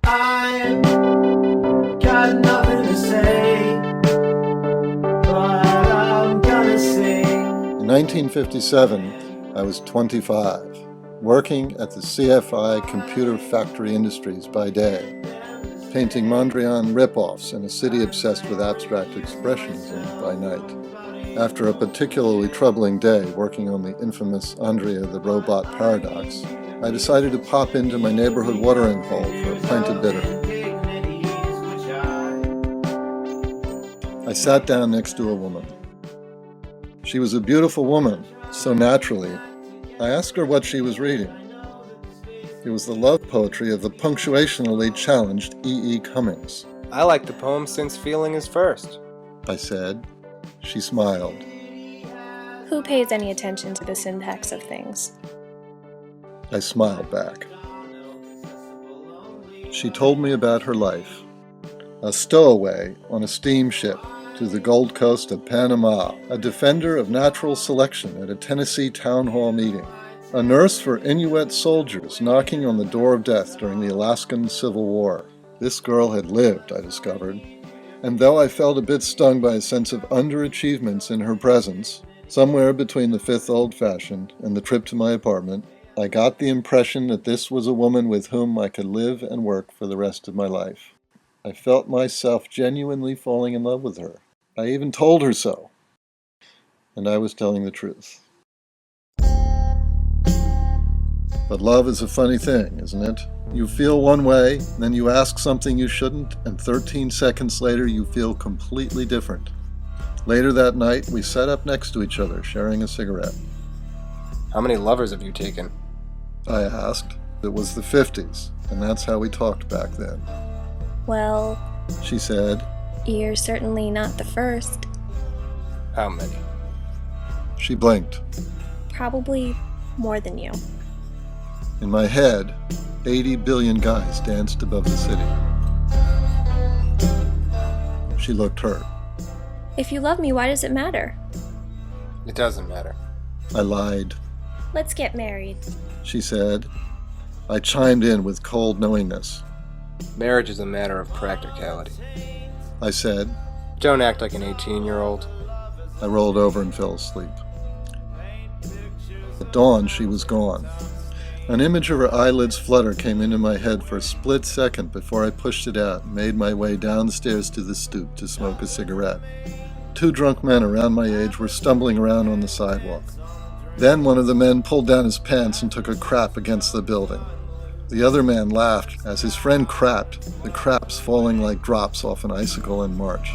I got nothing to say, but I'm gonna sing. In 1957, I was 25, working at the CFI Computer Factory Industries by day, painting Mondrian rip-offs in a city obsessed with abstract expressionism by night. After a particularly troubling day working on the infamous Andrea the Robot Paradox, I decided to pop into my neighborhood watering hole for a pint of bitter. I sat down next to a woman. She was a beautiful woman, so naturally, I asked her what she was reading. It was the love poetry of the punctuationally challenged E. E. Cummings. I like the poem Since Feeling Is First, I said. She smiled. Who pays any attention to the syntax of things? I smiled back. She told me about her life. A stowaway on a steamship to the Gold Coast of Panama, a defender of natural selection at a Tennessee town hall meeting, a nurse for Inuit soldiers knocking on the door of death during the Alaskan Civil War. This girl had lived, I discovered, and though I felt a bit stung by a sense of underachievements in her presence, somewhere between the Fifth Old-Fashioned and the trip to my apartment, I got the impression that this was a woman with whom I could live and work for the rest of my life. I felt myself genuinely falling in love with her. I even told her so. And I was telling the truth. But love is a funny thing, isn't it? You feel one way, then you ask something you shouldn't, and 13 seconds later you feel completely different. Later that night, we sat up next to each other, sharing a cigarette. How many lovers have you taken? I asked. It was the 50s, and that's how we talked back then. Well, She said. you're certainly not the first. How many? She blinked. Probably more than you. In my head, 80 billion guys danced above the city. She looked hurt. If you love me, why does it matter? It doesn't matter. I lied. Let's get married. She said. I chimed in with cold knowingness. Marriage is a matter of practicality. I said. Don't act like an 18-year-old. I rolled over and fell asleep. At dawn, she was gone. An image of her eyelids flutter came into my head for a split second before I pushed it out and made my way downstairs to the stoop to smoke a cigarette. 2 drunk men around my age were stumbling around on the sidewalk. Then one of the men pulled down his pants and took a crap against the building. The other man laughed as his friend crapped, the craps falling like drops off an icicle in March.